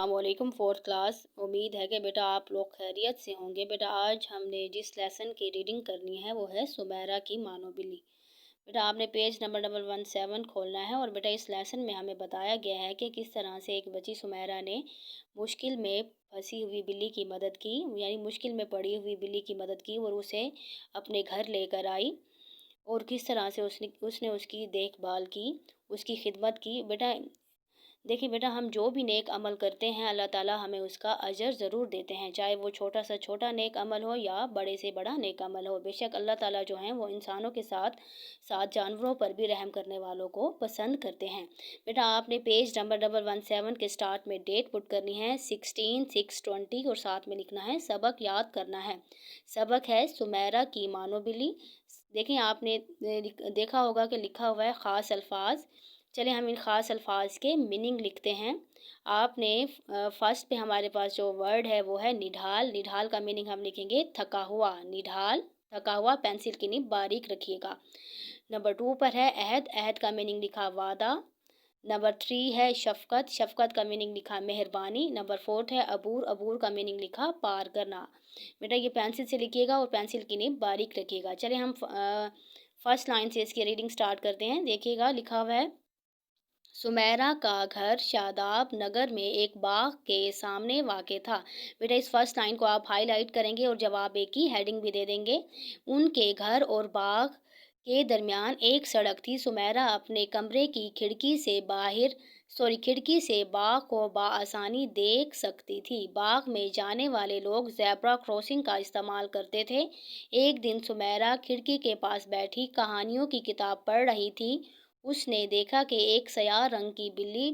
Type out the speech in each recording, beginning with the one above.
अस्सलाम वालेकुम fourth class. उम्मीद है कि बेटा आप लोग खैरियत से होंगे। बेटा आज हमने जिस लेसन की रीडिंग करनी है वो है सुमेरा की मानो बिल्ली। बेटा आपने पेज नंबर 117 खोलना है और बेटा इस लेसन में हमें बताया गया है कि किस तरह से एक बच्ची सुमेरा ने मुश्किल में फंसी हुई बिल्ली की मदद की, यानी मुश्किल में पड़ी हुई बिल्ली की मदद की और उसे अपने घर लेकर आई और किस तरह से उसने उसकी देखभाल की, उसकी खिदमत की। बेटा देखिए बेटा, हम जो भी नेक अमल करते हैं अल्लाह ताला हमें उसका अजर ज़रूर देते हैं, चाहे वो छोटा सा छोटा नेक अमल हो या बड़े से बड़ा नेक अमल हो। बेशक अल्लाह ताला जो हैं वो इंसानों के साथ साथ जानवरों पर भी रहम करने वालों को पसंद करते हैं। बेटा आपने पेज नंबर 117 के स्टार्ट में डेट पुट करनी है 16/6/20 और साथ में लिखना है सबक याद करना है। सबक है सुमेरा की मानो बिल्ली। देखिए आपने देखा होगा कि लिखा हुआ है ख़ास अल्फाज। चलिए हम इन ख़ास अल्फाज के मीनिंग लिखते हैं। आपने फर्स्ट पे हमारे पास जो वर्ड है वो है निढाल। निढाल का मीनिंग हम लिखेंगे थका हुआ। निढाल थका हुआ, पेंसिल की नीब बारीक रखिएगा। नंबर 2 पर है अहद। अहद का मीनिंग लिखा वादा। नंबर 3 है शफ़क़त। शफ़क़त का मीनिंग लिखा मेहरबानी। नंबर 4 है अबूर। अबूर का मीनिंग लिखा पार करना। बेटा ये पेंसिल से लिखिएगा और पेंसिल की नीब बारीक रखिएगा। चलिए हम फर्स्ट लाइन से इसकी रीडिंग स्टार्ट करते हैं। देखिएगा लिखा हुआ है सुमेरा का घर शादाब नगर में एक बाग के सामने वाक़ था। बेटा इस फर्स्ट लाइन को आप हाईलाइट करेंगे और जवाब ए की हेडिंग भी दे देंगे। उनके घर और बाग के दरमियान एक सड़क थी। सुमेरा अपने कमरे की खिड़की से बाग को बआसानी देख सकती थी। बाग में जाने वाले लोग ज़ेब्रा क्रॉसिंग का इस्तेमाल करते थे। एक दिन सुमेरा खिड़की के पास बैठी कहानियों की किताब पढ़ रही थी। उसने देखा कि एक स्याह रंग की बिल्ली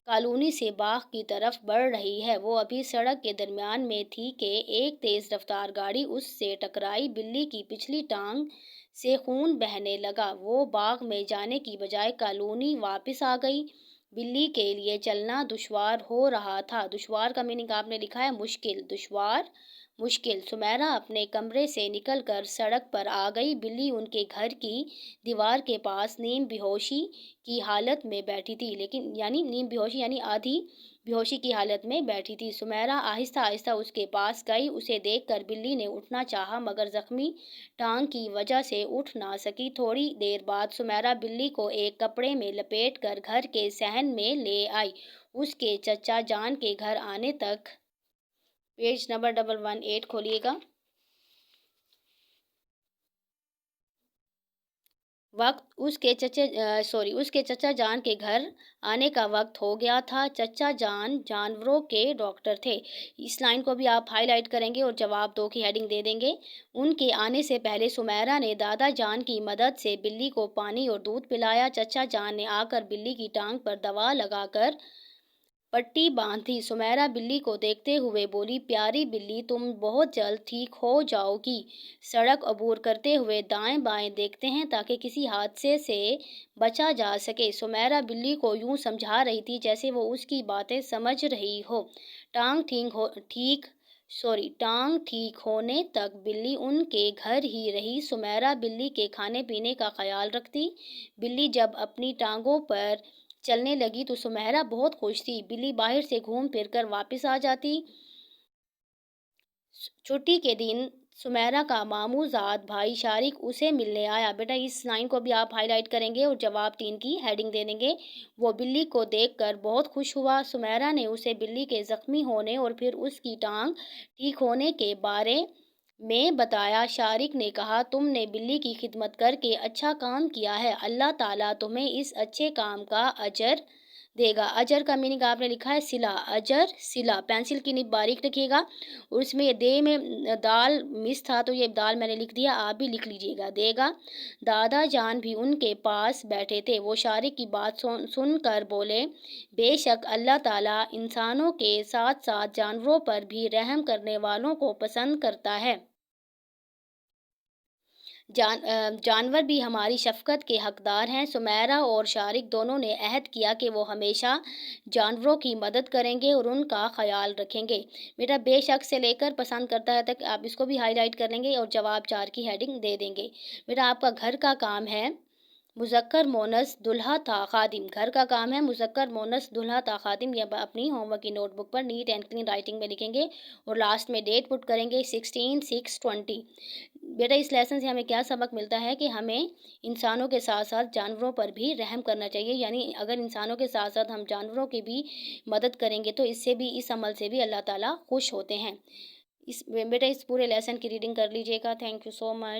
कॉलोनी से बाग की तरफ बढ़ रही है। वो अभी सड़क के दरमियान में थी कि एक तेज़ रफ्तार गाड़ी उससे टकराई। बिल्ली की पिछली टांग से खून बहने लगा। वो बाग में जाने की बजाय कॉलोनी वापस आ गई। बिल्ली के लिए चलना दुश्वार हो रहा था। दुश्वार का मीनिंग आपने लिखा है मुश्किल। दुश्वार मुश्किल। सुमेरा अपने कमरे से निकलकर सड़क पर आ गई। बिल्ली उनके घर की दीवार के पास नीम बेहोशी की हालत में बैठी थी, लेकिन यानी नीम बेहोशी यानी आधी बेहोशी की हालत में बैठी थी। सुमेरा आहिस्ता आहिस्ता उसके पास गई। उसे देखकर बिल्ली ने उठना चाहा मगर जख्मी टांग की वजह से उठ ना सकी। थोड़ी देर बाद सुमेरा बिल्ली को एक कपड़े में लपेट कर घर के सहन में ले आई। उसके चचा जान के घर आने तक पेज नंबर 118 खोलिएगा। उसके चचा जान के घर आने का वक्त हो गया था। चचा जान जानवरों के डॉक्टर थे। इस लाइन को भी आप हाईलाइट करेंगे और जवाब 2 की हेडिंग दे देंगे। उनके आने से पहले सुमेरा ने दादा जान की मदद से बिल्ली को पानी और दूध पिलाया। चचा जान ने आकर बिल्ली की टांग पर दवा लगाकर पट्टी बांधी। सुमेरा बिल्ली को देखते हुए बोली, प्यारी बिल्ली तुम बहुत जल्द ठीक हो जाओगी। सड़क अबूर करते हुए दाएं बाएं देखते हैं ताकि किसी हादसे से बचा जा सके। सुमेरा बिल्ली को यूं समझा रही थी जैसे वो उसकी बातें समझ रही हो। टांग ठीक होने तक बिल्ली उनके घर ही रही। सुमेरा बिल्ली के खाने पीने का ख्याल रखती। बिल्ली जब अपनी टांगों पर चलने लगी तो सुमेरा बहुत खुश थी। बिल्ली बाहर से घूम फिर कर वापस आ जाती। छुट्टी के दिन सुमेरा का मामूजाद भाई शारिक उसे मिलने आया। बेटा इस लाइन को भी आप हाईलाइट करेंगे और जवाब 3 की हेडिंग दे देंगे। वो बिल्ली को देखकर बहुत खुश हुआ। सुमेरा ने उसे बिल्ली के ज़ख्मी होने और फिर उसकी टांग ठीक होने के बारे में बताया। शारिक ने कहा, तुमने बिल्ली की खिदमत करके अच्छा काम किया है। अल्लाह ताला तुम्हें इस अच्छे काम का अजर देगा। अजर का मीनिंग आपने लिखा है सिला। अजर सिला, पेंसिल की निब बारीक रखिएगा। और इसमें ये दे में दाल मिस था तो ये दाल मैंने लिख दिया, आप भी लिख लीजिएगा। देगा। दादा जान भी उनके पास बैठे थे। वो शारिक की बात सुनकर बोले, बेशक अल्लाह ताला इंसानों के साथ साथ जानवरों पर भी रहम करने वालों को पसंद करता है। जानवर भी हमारी शफ़क़त के हक़दार हैं। सुमेरा और शारिक दोनों ने अहद किया कि वो हमेशा जानवरों की मदद करेंगे और उनका ख़याल रखेंगे। बेटा बेशक से लेकर पसंद करता है तक आप इसको भी हाईलाइट कर लेंगे और जवाब 4 की हेडिंग दे देंगे। बेटा आपका घर का काम है मुज़क्कर मोनस दुल्हा था खादिम, घर का काम है मुज़क्कर मोनस दुल्हा था खादिम। ये अपनी होमवर्क की नोटबुक पर नीट एंड क्लीन राइटिंग में लिखेंगे और लास्ट में डेट पुट करेंगे 16/6/20। बेटा इस लेसन से हमें क्या सबक मिलता है कि हमें इंसानों के साथ साथ जानवरों पर भी रहम करना चाहिए, यानी अगर इंसानों के साथ साथ हम जानवरों की भी मदद करेंगे तो इससे भी, इस अमल से भी अल्लाह ताला खुश होते हैं। बेटा इस पूरे लेसन की रीडिंग कर लीजिएगा। Thank you so much.